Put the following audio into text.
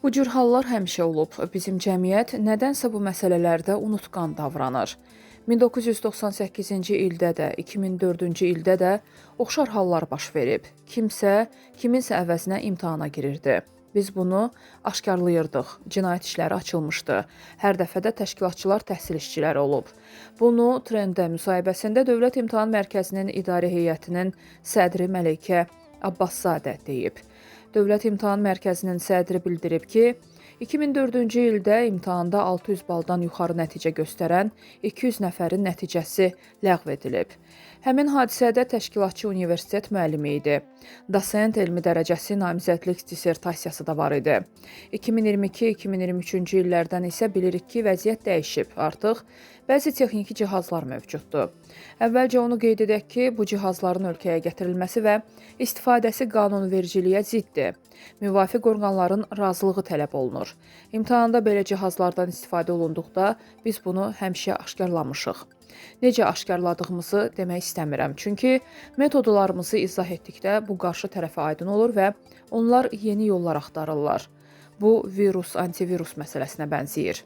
Bu cür hallar həmişə olub. Bizim cəmiyyət nədənsə bu məsələlərdə unutqan davranır. 1998-ci ildə də, 2004-cü ildə də oxşar hallar baş verib. Kimsə kiminsə əvəzinə imtahana girirdi. Biz bunu aşkarlayırdıq. Cinayət işləri açılmışdı. Hər dəfə də təşkilatçılar təhsil işçiləri olub. Bunu Trendə müsahibəsində Dövlət İmtahan Mərkəzinin İdarə Heyətinin sədri Məleykə Abbaszadə deyib. Dövlət İmtahan Mərkəzinin sədri bildirib ki, 2004-cü ildə imtahanda 600 baldan yuxarı nəticə göstərən 200 nəfərin nəticəsi ləğv edilib. Həmin hadisədə təşkilatçı universitet müəllimi idi. Dosent elmi dərəcəsi namizədlik dissertasiyası da var idi. 2022-2023-cü illərdən isə bilirik ki, vəziyyət dəyişib. Artıq bəzi texniki cihazlar mövcuddur. Əvvəlcə onu qeyd edək ki, bu cihazların ölkəyə gətirilməsi və istifadəsi qanunvericiliyə ziddir. Müvafiq orqanların razılığı tələb olunur. İmtahanda belə cihazlardan istifadə olunduqda biz bunu həmişə aşkarlamışıq. Necə aşkarladığımızı demək istəmirəm, çünki metodlarımızı izah etdikdə bu qarşı tərəfə aydın olur və onlar yeni yollar axtarırlar. Bu virus, antivirus məsələsinə bənzəyir.